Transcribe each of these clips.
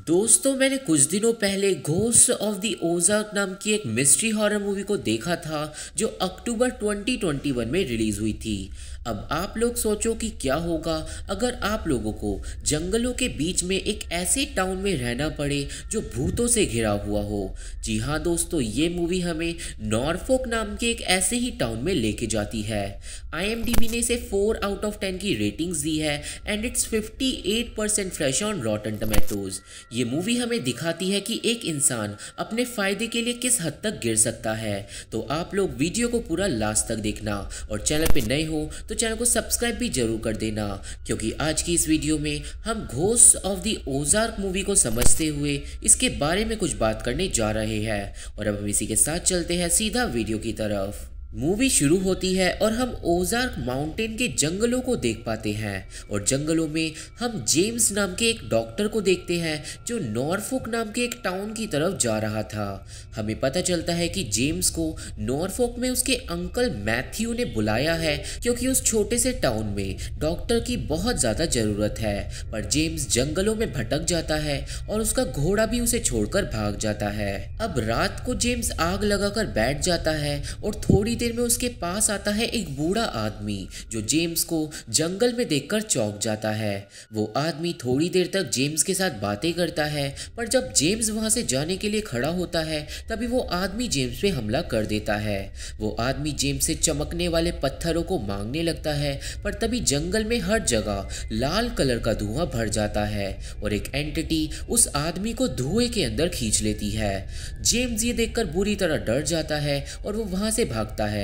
दोस्तों, मैंने कुछ दिनों पहले घोस्ट ऑफ द ओजार्क नाम की एक मिस्ट्री हॉरर मूवी को देखा था जो अक्टूबर 2021 में रिलीज हुई थी। अब आप लोग सोचो कि क्या होगा अगर आप लोगों को जंगलों के बीच में एक ऐसे टाउन में रहना पड़े जो भूतों से घिरा हुआ हो। जी हाँ दोस्तों, ये मूवी हमें नॉरफोक नाम के एक ऐसे ही टाउन में लेके जाती है। IMDb ने इसे 4 आउट ऑफ 10 की रेटिंग्स दी है and it's 58% fresh on रॉटन tomatoes. ये मूवी हमें दिखाती है कि एक इंसान अपने फायदे के लिए किस हद तक गिर सकता है। तो आप लोग वीडियो को पूरा लास्ट तक देखना और चैनल पे नए हो तो चैनल को सब्सक्राइब भी जरूर कर देना, क्योंकि आज की इस वीडियो में हम ghost of the Ozark movie को समझते हुए इसके बारे में कुछ बात करने जा रहे हैं। और अब हम इसी के साथ चलते हैं सीधा वीडियो की तरफ। मूवी शुरू होती है और हम ओजार्क माउंटेन के जंगलों को देख पाते हैं और जंगलों में हम जेम्स नाम के एक डॉक्टर को देखते हैं जो नॉरफोक नाम के एक टाउन की तरफ जा रहा था। हमें पता चलता है कि जेम्स को नॉरफोक में उसके अंकल मैथ्यू ने बुलाया है क्योंकि उस छोटे से टाउन में डॉक्टर की बहुत ज़्यादा ज़रूरत है। पर जेम्स जंगलों में भटक जाता है और उसका घोड़ा भी उसे छोड़कर भाग जाता है। अब रात को जेम्स आग लगाकर बैठ जाता है और थोड़ी देर में उसके पास आता है एक बूढ़ा आदमी जो जेम्स को जंगल में देखकर चौंक जाता है। वो आदमी थोड़ी देर तक जेम्स के साथ बातें करता है, पर जब जेम्स वहां से जाने के लिए खड़ा होता है तभी वो आदमी जेम्स पे हमला कर देता है। वो आदमी जेम्स से चमकने वाले पत्थरों को मांगने लगता है, पर तभी जंगल में हर जगह लाल कलर का धुआं भर जाता है और एक एंटिटी उस आदमी को धुएं के अंदर खींच लेती है। जेम्स ये देखकर बुरी तरह डर जाता है और वो वहां से भागता है।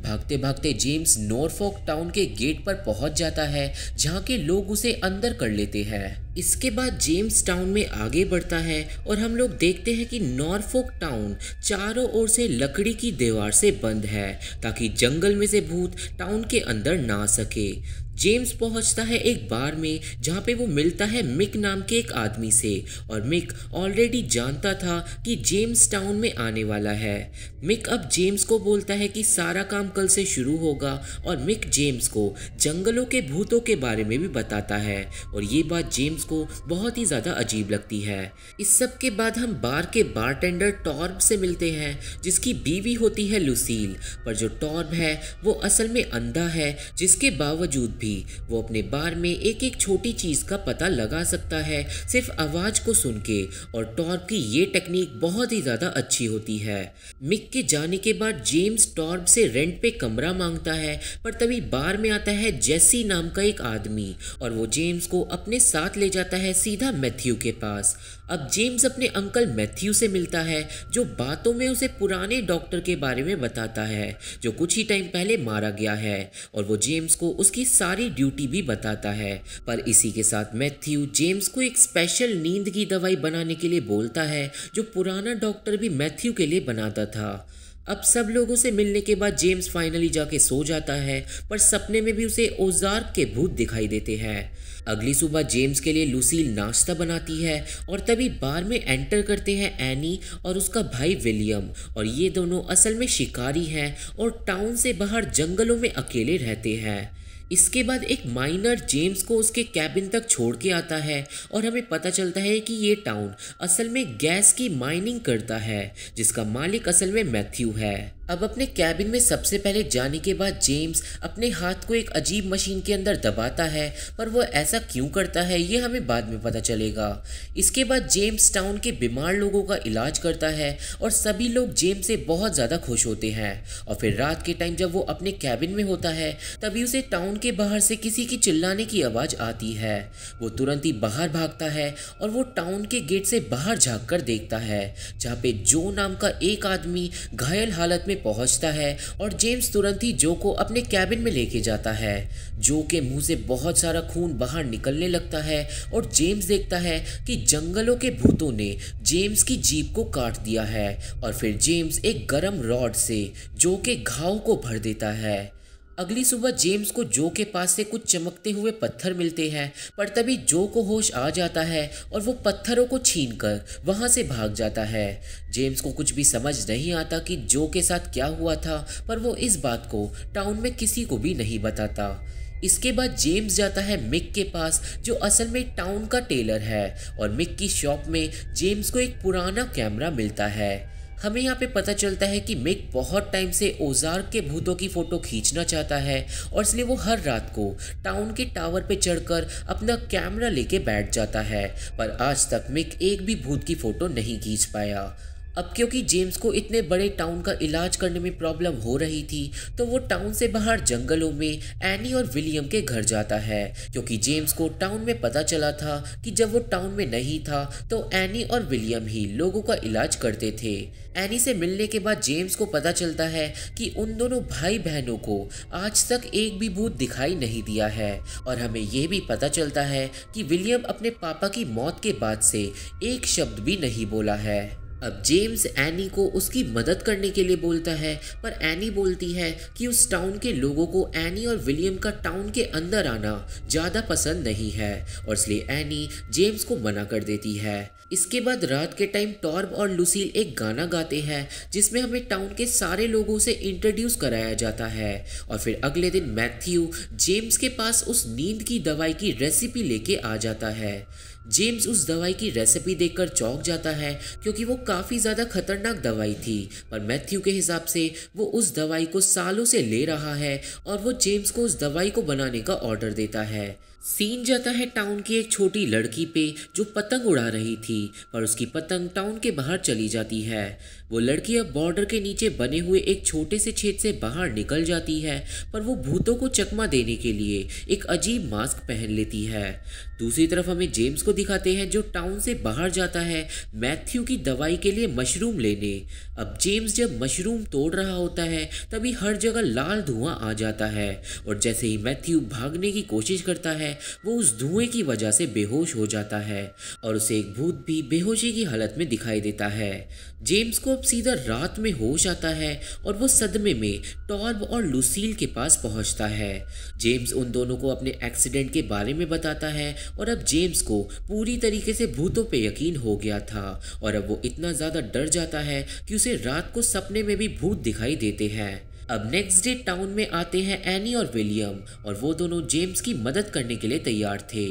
भागते भागते जेम्स नॉरफोक टाउन के गेट पर पहुंच जाता है जहां के लोग उसे अंदर कर लेते हैं। इसके बाद जेम्स टाउन में आगे बढ़ता है और हम लोग देखते हैं कि नॉरफोक टाउन चारों ओर से लकड़ी की दीवार से बंद है ताकि जंगल में से भूत टाउन के अंदर ना सके। जेम्स पहुंचता है एक बार में जहां पे वो मिलता है मिक नाम के एक आदमी से और मिक ऑलरेडी जानता था कि जेम्स टाउन में आने वाला है। मिक अब जेम्स को बोलता है कि सारा काम कल से शुरू होगा और मिक जेम्स को जंगलों के भूतों के बारे में भी बताता है और ये बात जेम्स को बहुत ही ज़्यादा अजीब लगती है। इस सब के बाद हम बार के बारटेंडर टॉर्ब से मिलते हैं जिसकी बीवी होती है लुसील। पर जो टॉर्ब है वो असल में अंधा है, जिसके बावजूद भी वो अपने बार में एक एक छोटी चीज का पता लगा सकता है सिर्फ आवाज को सुन के। और टॉर्ब की ये टेक्निक बहुत ही ज्यादा अच्छी होती है। मिक के जाने के बाद जेम्स टॉर्ब से रेंट पे कमरा मांगता है, पर तभी बार में आता है जेसी नाम का एक आदमी और वो जेम्स को अपने साथ ले जाता है सीधा मैथ्यू के पास। अब जेम्स अपने अंकल मैथ्यू से मिलता है जो बातों में उसे पुराने डॉक्टर के बारे में बताता है जो कुछ ही टाइम पहले मारा गया है और वो जेम्स को उसकी सारी ड्यूटी भी बताता है। पर इसी के साथ मैथ्यू जेम्स को एक स्पेशल नींद की दवाई बनाने के लिए बोलता है जो पुराना डॉक्टर भी मैथ्यू के लिए बनाता था। अब सब लोगों से मिलने के बाद जेम्स फाइनली जाके सो जाता है, पर सपने में भी उसे ओजार्क के भूत दिखाई देते हैं। अगली सुबह जेम्स के लिए लुसील नाश्ता बनाती है और तभी बार में एंटर करते हैं एनी और उसका भाई विलियम और ये दोनों असल में शिकारी हैं और टाउन से बाहर जंगलों में अकेले रहते हैं। इसके बाद एक माइनर जेम्स को उसके कैबिन तक छोड़ के आता है और हमें पता चलता है कि ये टाउन असल में गैस की माइनिंग करता है जिसका मालिक असल में मैथ्यू है। अब अपने कैबिन में सबसे पहले जाने के बाद जेम्स अपने हाथ को एक अजीब मशीन के अंदर दबाता है, पर वो ऐसा क्यों करता है ये हमें बाद में पता चलेगा। इसके बाद जेम्स टाउन के बीमार लोगों का इलाज करता है और सभी लोग जेम्स से बहुत ज़्यादा खुश होते हैं। और फिर रात के टाइम जब वो अपने कैबिन में होता है तभी उसे टाउन के बाहर से किसी की चिल्लाने की आवाज़ आती है। वो तुरंत ही बाहर भागता है और वो टाउन के गेट से बाहर झाँक कर देखता है जहाँ पे जो नाम का एक आदमी घायल हालत में पहुंचता है और जेम्स तुरंत ही जो को अपने कैबिन में लेके जाता है। जो के मुंह से बहुत सारा खून बाहर निकलने लगता है और जेम्स देखता है कि जंगलों के भूतों ने जेम्स की जीभ को काट दिया है और फिर जेम्स एक गरम रॉड से जो के घाव को भर देता है। अगली सुबह जेम्स को जो के पास से कुछ चमकते हुए पत्थर मिलते हैं, पर तभी जो को होश आ जाता है और वो पत्थरों को छीनकर वहां से भाग जाता है। जेम्स को कुछ भी समझ नहीं आता कि जो के साथ क्या हुआ था, पर वो इस बात को टाउन में किसी को भी नहीं बताता। इसके बाद जेम्स जाता है मिक के पास, जो असल में टाउन का टेलर है, और मिक की शॉप में जेम्स को एक पुराना कैमरा मिलता है। हमें यहाँ पे पता चलता है कि मिक बहुत टाइम से ओजार्क के भूतों की फोटो खींचना चाहता है, और इसलिए वो हर रात को टाउन के टावर पे चढ़कर अपना कैमरा लेके बैठ जाता है, पर आज तक मिक एक भी भूत की फोटो नहीं खींच पाया। अब क्योंकि जेम्स को इतने बड़े टाउन का इलाज करने में प्रॉब्लम हो रही थी, तो वो टाउन से बाहर जंगलों में एनी और विलियम के घर जाता है, क्योंकि जेम्स को टाउन में पता चला था कि जब वो टाउन में नहीं था तो एनी और विलियम ही लोगों का इलाज करते थे। एनी से मिलने के बाद जेम्स को पता चलता है कि उन दोनों भाई बहनों को आज तक एक भी भूत दिखाई नहीं दिया है, और हमें यह भी पता चलता है कि विलियम अपने पापा की मौत के बाद से एक शब्द भी नहीं बोला है। अब जेम्स एनी को उसकी मदद करने के लिए बोलता है, पर एनी बोलती है कि उस टाउन के लोगों को एनी और विलियम का टाउन के अंदर आना ज़्यादा पसंद नहीं है, और इसलिए एनी जेम्स को मना कर देती है। इसके बाद रात के टाइम टॉर्ब और लुसील एक गाना गाते हैं, जिसमें हमें टाउन के सारे लोगों से इंट्रोड्यूस कराया जाता है, और फिर अगले दिन मैथ्यू जेम्स के पास उस नींद की दवाई की रेसिपी लेके आ जाता है। जेम्स उस दवाई की रेसिपी देखकर चौंक जाता है, क्योंकि वो काफ़ी ज़्यादा खतरनाक दवाई थी, पर मैथ्यू के हिसाब से वो उस दवाई को सालों से ले रहा है, और वो जेम्स को उस दवाई को बनाने का ऑर्डर देता है। सीन जाता है टाउन की एक छोटी लड़की पे, जो पतंग उड़ा रही थी, पर उसकी पतंग टाउन के बाहर चली जाती है। वो लड़की अब बॉर्डर के नीचे बने हुए एक छोटे से छेद से बाहर निकल जाती है, पर वो भूतों को चकमा देने के लिए एक अजीब मास्क पहन लेती है। दूसरी तरफ हमें जेम्स को दिखाते हैं, जो टाउन से बाहर जाता है मैथ्यू की दवाई के लिए मशरूम लेने। अब जेम्स जब मशरूम तोड़ रहा होता है, तभी हर जगह लाल धुआं आ जाता है, और जैसे ही मैथ्यू भागने की कोशिश करता है, वो उस धुएं की वजह से बेहोश हो जाता है, और उसे एक भूत भी बेहोशी की हालत में दिखाई देता है। जेम्स को अब सीधा रात में होश आता है, और वो सदमे में टॉर्ब और लुसील के पास पहुंचता है। जेम्स उन दोनों को अपने एक्सीडेंट के बारे में बताता है, और अब जेम्स को पूरी तरीके से भूतों पे यकीन हो गया था, और अब वो इतना ज़्यादा डर जाता है कि उसे रात को सपने में भी भूत दिखाई देते हैं। अब नेक्स्ट डे टाउन में आते हैं एनी और विलियम, और वो दोनों जेम्स की मदद करने के लिए तैयार थे।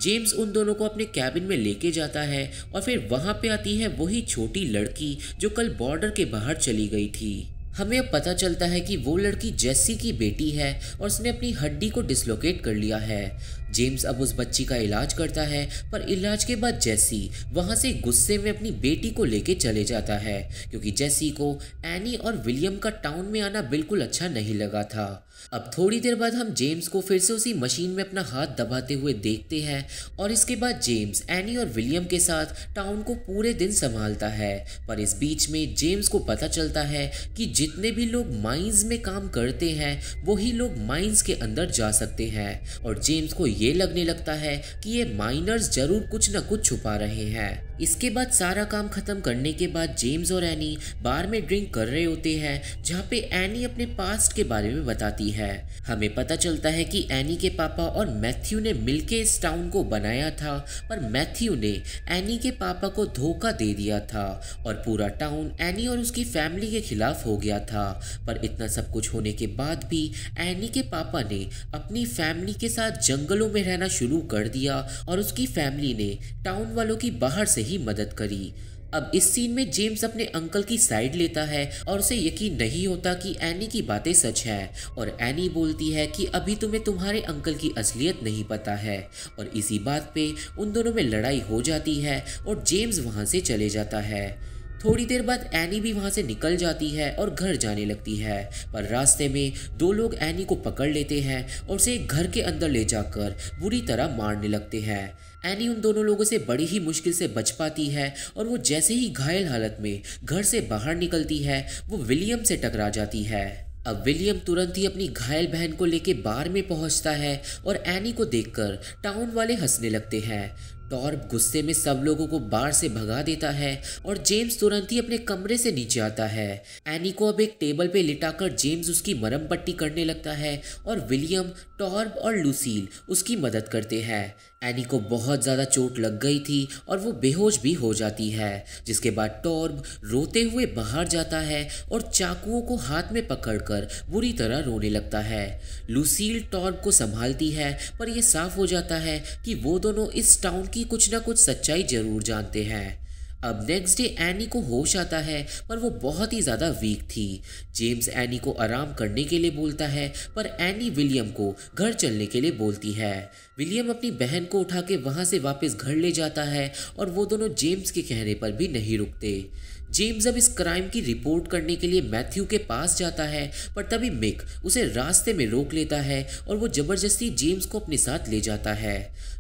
जेम्स उन दोनों को अपने कैबिन में लेके जाता है, और फिर वहाँ पे आती है वही छोटी लड़की जो कल बॉर्डर के बाहर चली गई थी। हमें अब पता चलता है कि वो लड़की जेसी की बेटी है, और उसने अपनी हड्डी को डिसलोकेट कर लिया है। जेम्स अब उस बच्ची का इलाज करता है, पर इलाज के बाद जेसी वहाँ से गुस्से में अपनी बेटी को लेके चले जाता है, क्योंकि जेसी को एनी और विलियम का टाउन में आना बिल्कुल अच्छा नहीं लगा था। अब थोड़ी देर बाद हम जेम्स को फिर से उसी मशीन में अपना हाथ दबाते हुए देखते हैं, और इसके बाद जेम्स एनी और विलियम के साथ टाउन को पूरे दिन संभालता है। पर इस बीच में जेम्स को पता चलता है कि जितने भी लोग माइंस में काम करते हैं, वही लोग माइंस के अंदर जा सकते हैं, और जेम्स को ये लगने लगता है कि ये माइनर्स जरूर कुछ न कुछ छुपा रहे हैं। इसके बाद सारा काम खत्म करने के बाद जेम्स और एनी बार में ड्रिंक कर रहे होते हैं, जहाँ पे एनी अपने पास्ट के बारे में बताती है। हमें पता चलता है कि एनी के पापा और मैथ्यू ने मिलके इस टाउन को बनाया था, पर मैथ्यू ने एनी के पापा को धोखा दे दिया था, और पूरा टाउन एनी और उसकी फैमिली के खिलाफ हो गया था। पर इतना सब कुछ होने के बाद भी एनी के पापा ने अपनी फैमिली के साथ जंगलों में रहना शुरू कर दिया, और उसकी फैमिली ने टाउन वालों की बाहर से ही मदद करी। अब इस सीन में जेम्स अपने अंकल की साइड लेता है, और उसे यकीन नहीं होता कि एनी की बातें सच हैं, और एनी बोलती है कि अभी तुम्हें तुम्हारे अंकल की असलियत नहीं पता है, और इसी बात पे उन दोनों में लड़ाई हो जाती है, और जेम्स वहाँ से चले जाता है। थोड़ी देर बाद एनी भी वहाँ से निकल जाती है और घर जाने लगती है, पर रास्ते में दो लोग एनी को पकड़ लेते हैं और उसे एक घर के अंदर ले जाकर बुरी तरह मारने लगते हैं। एनी उन दोनों लोगों से बड़ी ही मुश्किल से बच पाती है, और वो जैसे ही घायल हालत में घर से बाहर निकलती है, वो विलियम से टकरा जाती है। अब विलियम तुरंत ही अपनी घायल बहन को लेके बार में पहुंचता है, और एनी को देखकर टाउन वाले हंसने लगते हैं। टॉर्ब गुस्से में सब लोगों को बार से भगा देता है और जेम्स तुरंत ही अपने कमरे से नीचे आता है। एनी को अब एक टेबल पे लिटाकर जेम्स उसकी मरहम पट्टी करने लगता है और विलियम, टॉर्ब और लूसील उसकी मदद करते हैं। एनी को बहुत ज़्यादा चोट लग गई थी और वो बेहोश भी हो जाती है, जिसके बाद टॉर्ब रोते हुए बाहर जाता है और चाकुओं को हाथ में पकड़कर बुरी तरह रोने लगता है। लूसील टॉर्ब को संभालती है, पर यह साफ हो जाता है कि वो दोनों इस टाउन की कुछ ना कुछ सच्चाई जरूर जानते हैं। अब नेक्स्ट डे एनी को होश आता है, पर वो बहुत ही ज़्यादा वीक थी। जेम्स एनी को आराम करने के लिए बोलता है, पर एनी विलियम को घर चलने के लिए बोलती है। विलियम अपनी बहन को उठा के वहाँ से वापस घर ले जाता है और वो दोनों जेम्स के कहने पर भी नहीं रुकते। जेम्स अब इस क्राइम की रिपोर्ट करने के लिए मैथ्यू के पास जाता है, पर तभी मिक उसे रास्ते में रोक लेता है और वो जबरदस्ती जेम्स को अपने साथ ले जाता है।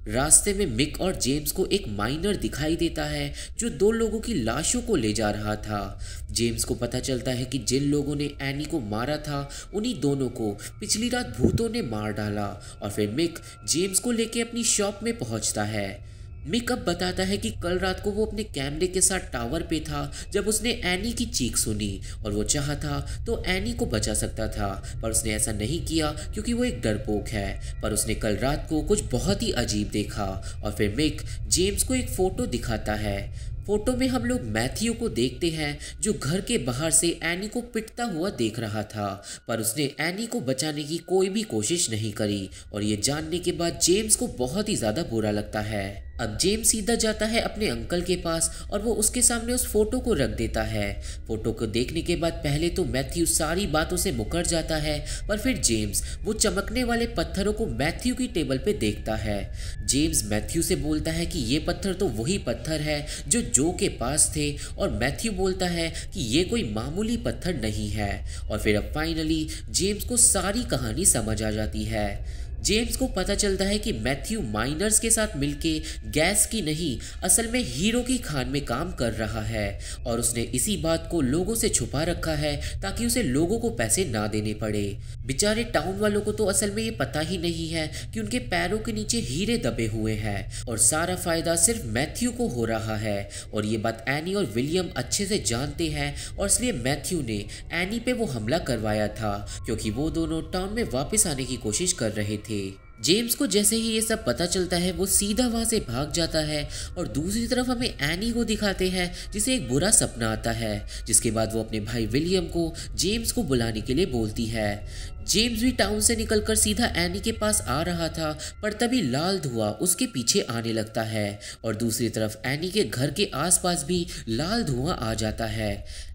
रास्ते में मिक और जेम्स को एक माइनर दिखाई देता है जो 2 लोगों की लाशों को ले जा रहा था। जेम्स को पता चलता है कि जिन लोगों ने एनी को मारा था उन्हीं दोनों को पिछली रात भूतों ने मार डाला। और फिर मिक जेम्स को लेके अपनी शॉप में पहुंचता है। मिक अब बताता है कि कल रात को वो अपने कैमरे के साथ टावर पे था जब उसने एनी की चीख सुनी और वो चाहा था तो एनी को बचा सकता था, पर उसने ऐसा नहीं किया क्योंकि वो एक डरपोक है। पर उसने कल रात को कुछ बहुत ही अजीब देखा। और फिर मिक जेम्स को एक फ़ोटो दिखाता है। फोटो में हम लोग मैथ्यू को देखते हैं जो घर के बाहर से एनी को पिटता हुआ देख रहा था, पर उसने एनी को बचाने की कोई भी कोशिश नहीं करी। और ये जानने के बाद जेम्स को बहुत ही ज़्यादा बुरा लगता है। अब जेम्स सीधा जाता है अपने अंकल के पास और वो उसके सामने उस फोटो को रख देता है। फोटो को देखने के बाद पहले तो मैथ्यू सारी बातों से मुकर जाता है, पर फिर जेम्स वो चमकने वाले पत्थरों को मैथ्यू की टेबल पे देखता है। जेम्स मैथ्यू से बोलता है कि ये पत्थर तो वही पत्थर है जो के पास थे, और मैथ्यू बोलता है कि ये कोई मामूली पत्थर नहीं है। और फिर अब फाइनली जेम्स को सारी कहानी समझ आ जाती है। जेम्स को पता चलता है कि मैथ्यू माइनर्स के साथ मिलके गैस की नहीं, असल में हीरो की खान में काम कर रहा है और उसने इसी बात को लोगों से छुपा रखा है ताकि उसे लोगों को पैसे ना देने पड़े। बेचारे टाउन वालों को तो असल में ये पता ही नहीं है कि उनके पैरों के नीचे हीरे दबे हुए हैं और सारा फायदा सिर्फ मैथ्यू को हो रहा है। और ये बात एनी और विलियम अच्छे से जानते हैं और इसलिए मैथ्यू ने एनी पे वो हमला करवाया था, क्योंकि वो दोनों टाउन में वापस आने की कोशिश कर रहे थे। जेम्स को जैसे ही ये सब पता चलता है वो सीधा वहाँ से भाग जाता है और दूसरी तरफ हमें एनी को दिखाते हैं जिसे एक बुरा सपना आता है, जिसके बाद वो अपने भाई विलियम को जेम्स को बुलाने के लिए बोलती है। जेम्स भी टाउन से निकलकर सीधा एनी के पास आ रहा था, पर तभी लाल धुआं उसके पीछे आने लगता है और दूसरी तरफ एनी के घर के आसपास भी लाल धुआं आ जाता है।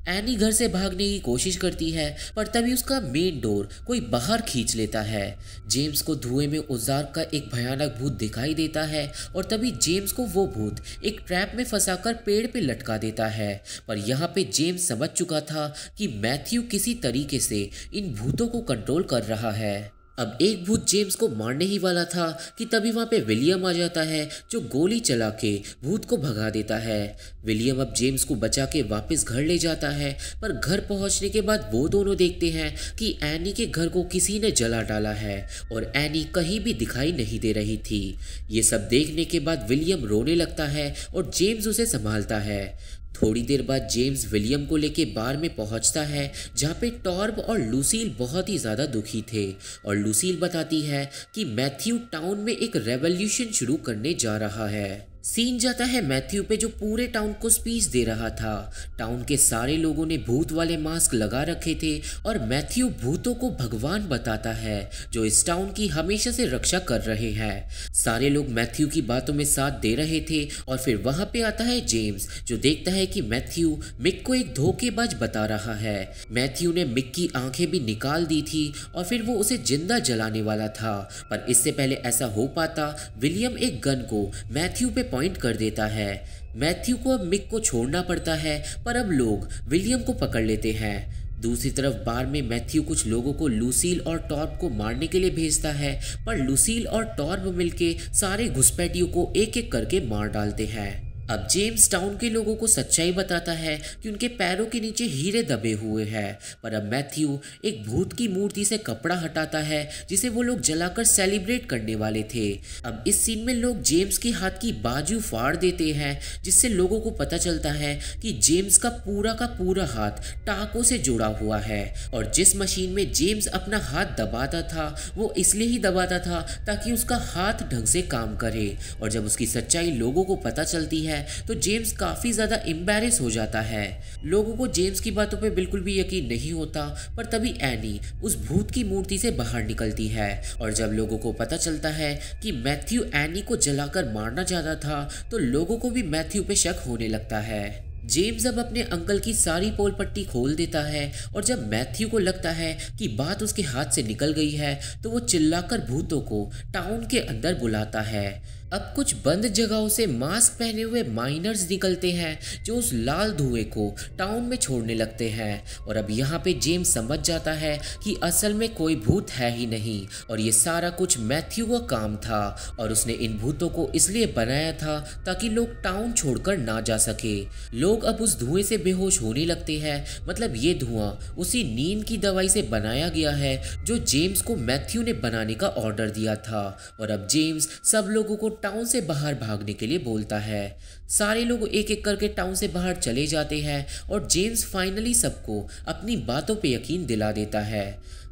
एनी घर से भागने की कोशिश करती है, पर तभी उसका मेन डोर कोई बाहर खींच लेता है। जेम्स को धुएं में उजाड़ का एक भयानक भूत दिखाई देता है और तभी जेम्स को वो भूत एक ट्रैप में फंसाकर पेड़ पे लटका देता है। पर यहाँ पे जेम्स समझ चुका था कि मैथ्यू किसी तरीके से इन भूतों को कंट्रोल कर रहा है। अब एक भूत जेम्स को मारने ही वाला था कि तभी वहाँ पे विलियम आ जाता है जो गोली चला के भूत को भगा देता है। विलियम अब जेम्स को बचा के वापस घर ले जाता है, पर घर पहुँचने के बाद वो दोनों देखते हैं कि एनी के घर को किसी ने जला डाला है और एनी कहीं भी दिखाई नहीं दे रही थी। ये सब देखने के बाद विलियम रोने लगता है और जेम्स उसे संभालता है। थोड़ी देर बाद जेम्स विलियम को लेके बार में पहुंचता है जहाँ पे टॉर्ब और लूसील बहुत ही ज़्यादा दुखी थे और लूसील बताती है कि मैथ्यू टाउन में एक रेवोल्यूशन शुरू करने जा रहा है। सीन जाता है मैथ्यू पे जो पूरे टाउन को स्पीच दे रहा था। टाउन के सारे लोगों ने भूत वाले मास्क लगा रखे थे और मैथ्यू भूतों को भगवान बताता है जो इस टाउन की हमेशा से रक्षा कर रहे हैं। सारे लोग मैथ्यू की बातों में साथ दे रहे थे और फिर वहां पे आता है जेम्स जो देखता है कि मैथ्यू मिक को एक धोखेबाज बता रहा है। मैथ्यू ने मिक की आंखें भी निकाल दी थी और फिर वो उसे जिंदा जलाने वाला था, पर इससे पहले ऐसा हो पाता विलियम एक गन को मैथ्यू पे पॉइंट कर देता है। मैथ्यू को अब मिक को छोड़ना पड़ता है, पर अब लोग विलियम को पकड़ लेते हैं। दूसरी तरफ बार में मैथ्यू कुछ लोगों को लूसील और टॉर्ब को मारने के लिए भेजता है, पर लूसील और टॉर्ब मिलके सारे घुसपैठियों को एक एक करके मार डालते हैं। अब जेम्स टाउन के लोगों को सच्चाई बताता है कि उनके पैरों के नीचे हीरे दबे हुए हैं, पर अब मैथ्यू एक भूत की मूर्ति से कपड़ा हटाता है जिसे वो लोग जलाकर सेलिब्रेट करने वाले थे। अब इस सीन में लोग जेम्स के हाथ की बाजू फाड़ देते हैं, जिससे लोगों को पता चलता है कि जेम्स का पूरा हाथ टाकों से जुड़ा हुआ है, और जिस मशीन में जेम्स अपना हाथ दबाता था वो इसलिए ही दबाता था ताकि उसका हाथ ढंग से काम करे। और जब उसकी सच्चाई लोगों को पता चलती है तो जेम्स काफी ज्यादा एम्बैरेस हो जाता है। लोगों को जेम्स की बातों पे बिल्कुल भी यकीन नहीं होता, पर तभी एनी उस भूत की मूर्ति से बाहर निकलती है, और जब लोगों को पता चलता है कि मैथ्यू एनी को जलाकर मारना चाहता था तो लोगों को भी मैथ्यू पे शक होने लगता है। जेम्स अब अपने अंकल की सारी पोल पट्टी खोल देता है, और जब मैथ्यू को लगता है कि बात उसके हाथ से निकल गई है तो वो चिल्लाकर भूतों को टाउन के अंदर बुलाता है। अब कुछ बंद जगहों से मास्क पहने हुए माइनर्स निकलते हैं जो उस लाल धुएं को टाउन में छोड़ने लगते हैं, और अब यहाँ पे जेम्स समझ जाता है कि असल में कोई भूत है ही नहीं और ये सारा कुछ मैथ्यू का काम था, और उसने इन भूतों को इसलिए बनाया था ताकि लोग टाउन छोड़कर ना जा सके। लोग अब उस धुएं से बेहोश होने लगते हैं, मतलब ये धुआं उसी नींद की दवाई से बनाया गया है जो जेम्स को मैथ्यू ने बनाने का ऑर्डर दिया था। और अब जेम्स सब लोगों को टाउन से बाहर भागने के लिए बोलता है। सारे लोग एक एक करके टाउन से बाहर चले जाते हैं और जेम्स फाइनली सबको अपनी बातों पे यकीन दिला देता है।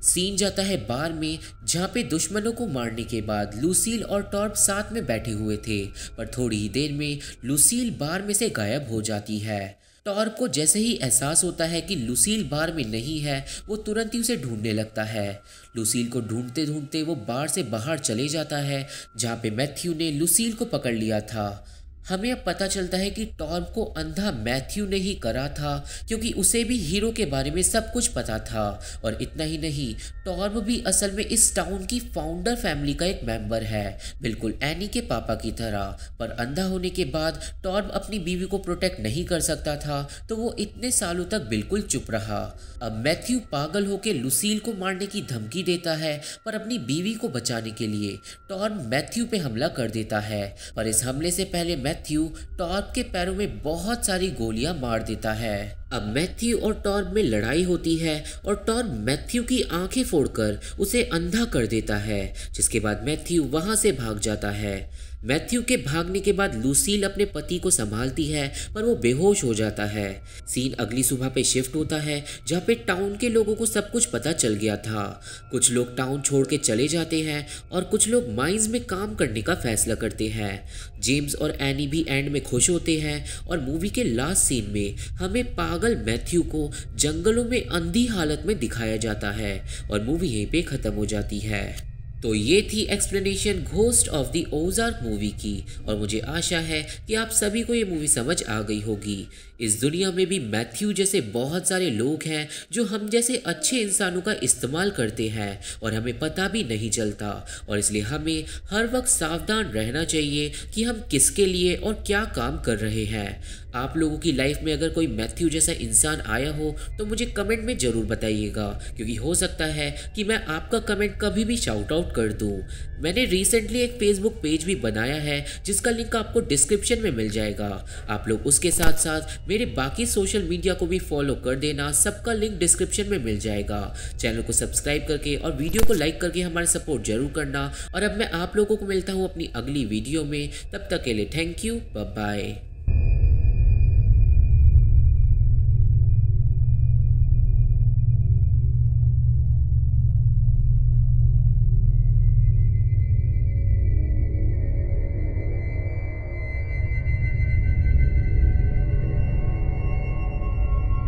सीन जाता है बार में, जहाँ पे दुश्मनों को मारने के बाद लूसील और टॉर्ब साथ में बैठे हुए थे, पर थोड़ी ही देर में लूसील बार में से गायब हो जाती है। टॉर्ब को जैसे ही एहसास होता है कि लूसील बार में नहीं है, वो तुरंत ही उसे ढूंढने लगता है। लूसील को ढूंढते ढूंढते वो बार से बाहर चले जाता है, जहाँ पे मैथ्यू ने लूसील को पकड़ लिया था। हमें अब पता चलता है कि टॉर्ब को अंधा मैथ्यू ने ही करा था, क्योंकि उसे भी हीरो के बारे में सब कुछ पता था। और इतना ही नहीं, टॉर्ब भी असल में इस टाउन की फाउंडर फैमिली का एक मेंबर है, बिल्कुल एनी के पापा की तरह। पर अंधा होने के बाद टॉर्ब अपनी बीवी को प्रोटेक्ट नहीं कर सकता था, तो वो इतने सालों तक बिल्कुल चुप रहा। अब मैथ्यू पागल होकर लूसील को मारने की धमकी देता है, पर अपनी बीवी को बचाने के लिए टॉर्ब मैथ्यू पे हमला कर देता है। पर इस हमले से पहले मैथ्यू टॉर्ब के पैरों में बहुत सारी गोलियां मार देता है। अब मैथ्यू और टॉर्ब में लड़ाई होती है और टॉर्ब मैथ्यू की आंखें फोड़कर उसे अंधा कर देता है, जिसके बाद मैथ्यू वहां से भाग जाता है। मैथ्यू के भागने के बाद लूसील अपने पति को संभालती है, पर वो बेहोश हो जाता है। सीन अगली सुबह पे शिफ्ट होता है, जहाँ पे टाउन के लोगों को सब कुछ पता चल गया था। कुछ लोग टाउन छोड़ के चले जाते हैं और कुछ लोग माइंस में काम करने का फैसला करते हैं। जेम्स और एनी भी एंड में खुश होते हैं, और मूवी के लास्ट सीन में हमें पागल मैथ्यू को जंगलों में अंधी हालत में दिखाया जाता है, और मूवी यहीं पे खत्म हो जाती है। तो ये थी explanation ghost of the Ozark movie की, और मुझे आशा है कि आप सभी को ये मूवी समझ आ गई होगी। इस दुनिया में भी मैथ्यू जैसे बहुत सारे लोग हैं जो हम जैसे अच्छे इंसानों का इस्तेमाल करते हैं और हमें पता भी नहीं चलता, और इसलिए हमें हर वक्त सावधान रहना चाहिए कि हम किसके लिए और क्या काम कर रहे हैं। आप लोगों की लाइफ में अगर कोई मैथ्यू जैसा इंसान आया हो तो मुझे कमेंट में ज़रूर बताइएगा, क्योंकि हो सकता है कि मैं आपका कमेंट कभी भी शाउट आउट कर दूं। मैंने रिसेंटली एक फेसबुक पेज भी बनाया है जिसका लिंक आपको डिस्क्रिप्शन में मिल जाएगा। आप लोग उसके साथ साथ मेरे बाकी सोशल मीडिया को भी फॉलो कर देना, सबका लिंक डिस्क्रिप्शन में मिल जाएगा। चैनल को सब्सक्राइब करके और वीडियो को लाइक करके हमारा सपोर्ट जरूर करना। और अब मैं आप लोगों को मिलता हूँ अपनी अगली वीडियो में, तब तक के लिए थैंक यू, बाय बाय।